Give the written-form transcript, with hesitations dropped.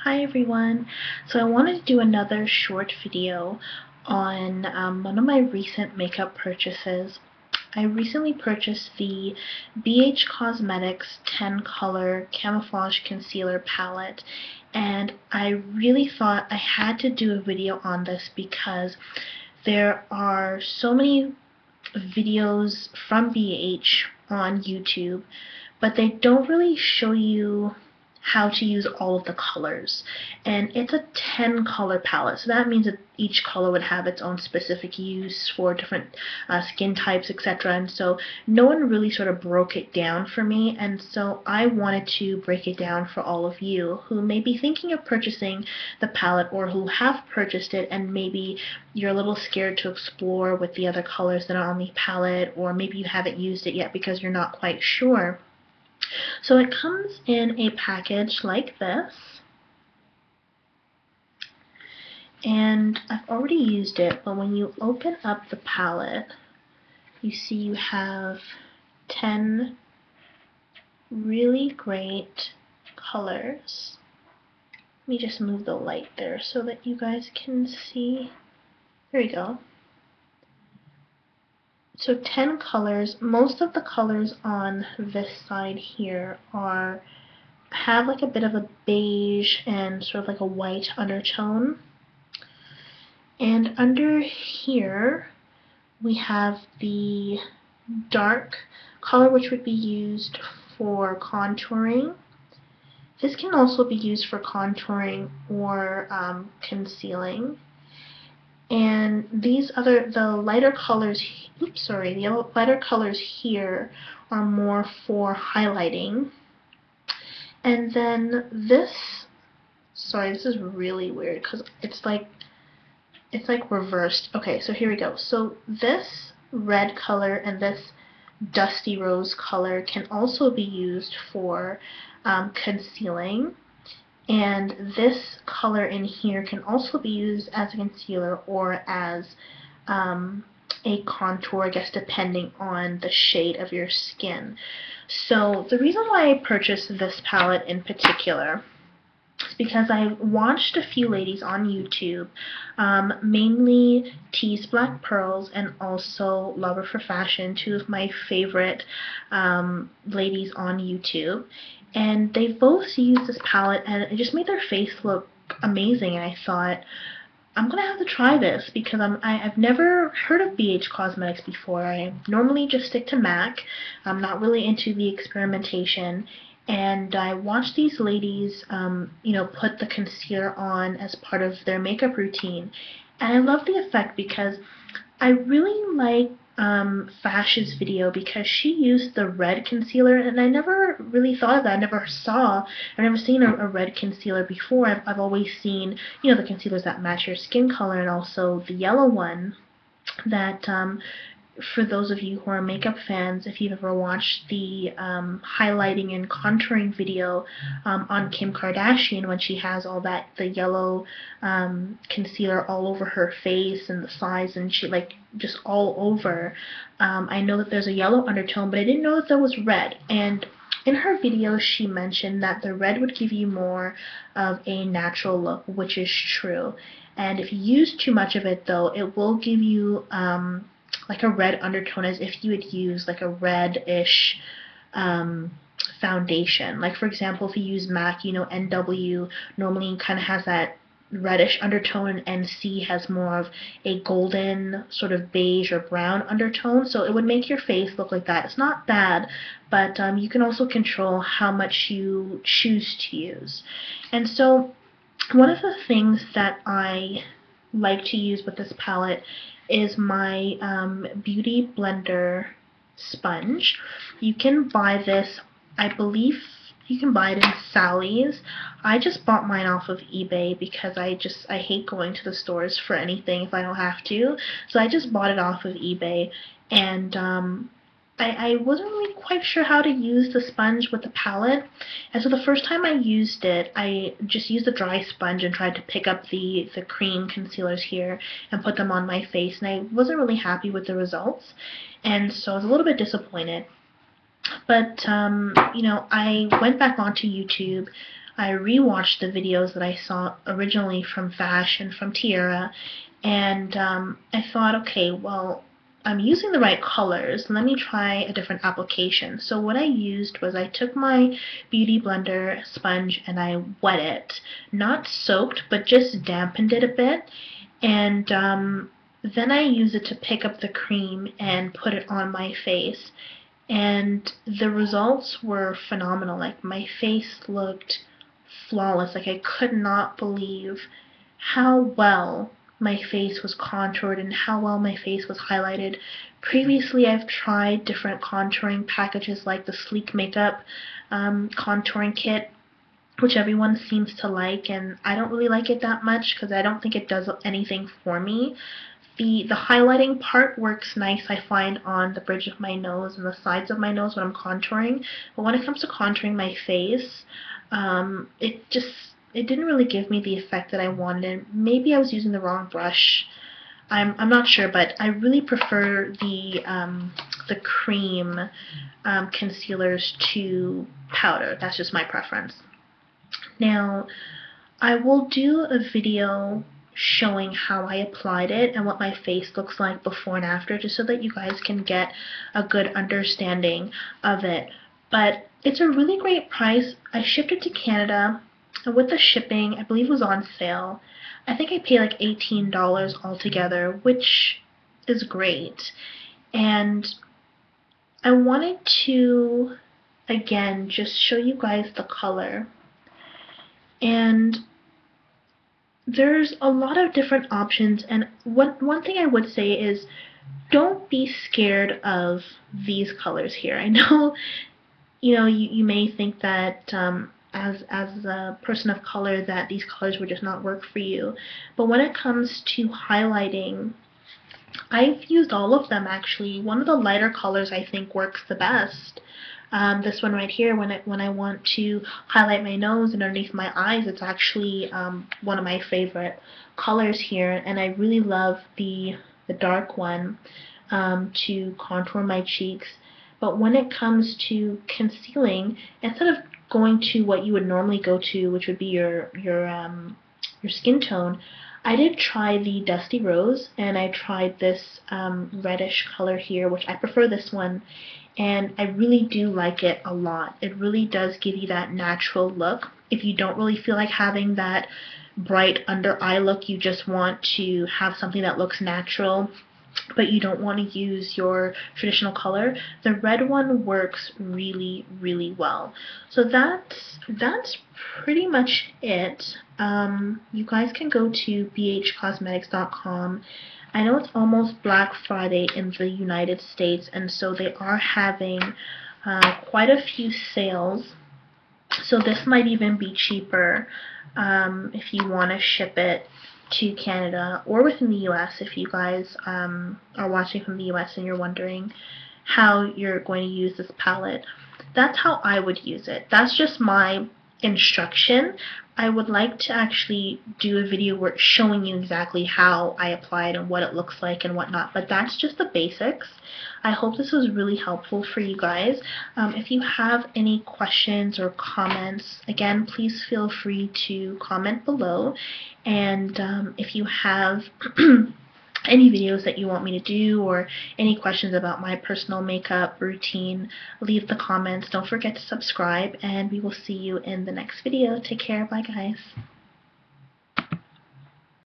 Hi everyone. So I wanted to do another short video on one of my recent makeup purchases. I recently purchased the BH Cosmetics 10 Color Camouflage Concealer Palette, and I really thought I had to do a video on this because there are so many videos from BH on YouTube, but they don't really show you how to use all of the colors. And it's a 10 color palette, so that means that each color would have its own specific use for different skin types, etc. And so no one really sort of broke it down for me, and so I wanted to break it down for all of you who may be thinking of purchasing the palette or who have purchased it and maybe you're a little scared to explore with the other colors that are on the palette, or maybe you haven't used it yet because you're not quite sure. So it comes in a package like this, and I've already used it, but when you open up the palette, you see you have 10 really great colors. Let me just move the light there so that you guys can see. There we go. So 10 colors. Most of the colors on this side here have like a bit of a beige and sort of like a white undertone. And under here we have the dark color, which would be used for contouring. This can also be used for contouring or concealing. And the lighter colors, the lighter colors here are more for highlighting. And then this is really weird because it's like reversed. Okay, so here we go. So this red color and this dusty rose color can also be used for concealing. And this color in here can also be used as a concealer or as a contour, I guess, depending on the shade of your skin. So the reason why I purchased this palette in particular is because I watched a few ladies on YouTube, mainly Tease Black Pearls and also Lover for Fashion, two of my favorite ladies on YouTube. And they both used this palette and it just made their face look amazing, and I thought, I'm gonna have to try this because I've never heard of BH Cosmetics before. I normally just stick to MAC. I'm not really into the experimentation, and I watched these ladies put the concealer on as part of their makeup routine, and I love the effect because I really like Fash's video because she used the red concealer, and I never really thought of that. I've never seen a red concealer before. I've always seen, the concealers that match your skin color, and also the yellow one that for those of you who are makeup fans, if you've ever watched the highlighting and contouring video on Kim Kardashian when she has all the yellow concealer all over her face and the sides, and she just all over, I know that there's a yellow undertone, but I didn't know that there was red. And in her video, she mentioned that the red would give you more of a natural look, which is true. And if you use too much of it, though, it will give you like a red undertone, as if you would use like a reddish foundation. Like, for example, if you use MAC, NW normally kind of has that reddish undertone, and NC has more of a golden sort of beige or brown undertone, so it would make your face look like that. It's not bad, but you can also control how much you choose to use. And so one of the things that I like to use with this palette is my Beauty Blender sponge. You can buy this, I believe you can buy it in Sally's. I just bought mine off of eBay because I hate going to the stores for anything if I don't have to. So I just bought it off of eBay, and I wasn't really quite sure how to use the sponge with the palette, and so the first time I used it, I just used the dry sponge and tried to pick up the cream concealers here and put them on my face, and I wasn't really happy with the results, and so I was a little bit disappointed. But I went back onto YouTube. I rewatched the videos that I saw originally from Vash and from Tiara, and I thought, okay, well, I'm using the right colors. Let me try a different application. So what I used was I took my Beauty Blender sponge and I wet it. Not soaked, but just dampened it a bit. And then I used it to pick up the cream and put it on my face. And the results were phenomenal. Like, my face looked flawless. Like, I could not believe how well my face was contoured and how well my face was highlighted. Previously, I've tried different contouring packages like the Sleek Makeup contouring kit, which everyone seems to like, and I don't really like it that much because I don't think it does anything for me. The highlighting part works nice, I find, on the bridge of my nose and the sides of my nose when I'm contouring. But when it comes to contouring my face, it didn't really give me the effect that I wanted. Maybe I was using the wrong brush. I'm not sure, but I really prefer the cream concealers to powder. That's just my preference. Now, I will do a video showing how I applied it and what my face looks like before and after, just so that you guys can get a good understanding of it. But it's a really great price. I shipped it to Canada, and with the shipping, I believe it was on sale. I think I paid like $18 altogether, which is great. And I wanted to, again, just show you guys the color. And there's a lot of different options, and one thing I would say is don't be scared of these colors here. I know, you may think that as a person of color that these colors would just not work for you, but when it comes to highlighting, I've used all of them actually. One of the lighter colors I think works the best. This one right here, when I want to highlight my nose and underneath my eyes, it's actually one of my favorite colors here, and I really love the dark one to contour my cheeks. But when it comes to concealing, instead of going to what you would normally go to, which would be your skin tone, I did try the Dusty Rose, and I tried this reddish color here, which I prefer this one, and I really do like it a lot. It really does give you that natural look. If you don't really feel like having that bright under eye look, you just want to have something that looks natural, but you don't want to use your traditional color, the red one works really, really well. So that's pretty much it. You guys can go to bhcosmetics.com. I know it's almost Black Friday in the United States, and so they are having quite a few sales. So this might even be cheaper if you want to ship it to Canada or within the US. If you guys are watching from the US and you're wondering how you're going to use this palette, that's how I would use it. That's just my instruction. I would like to actually do a video where showing you exactly how I apply it and what it looks like and whatnot, but that's just the basics. I hope this was really helpful for you guys. If you have any questions or comments, again, please feel free to comment below. And if you have any videos that you want me to do or any questions about my personal makeup routine, leave the comments. Don't forget to subscribe, and we will see you in the next video. Take care. Bye, guys.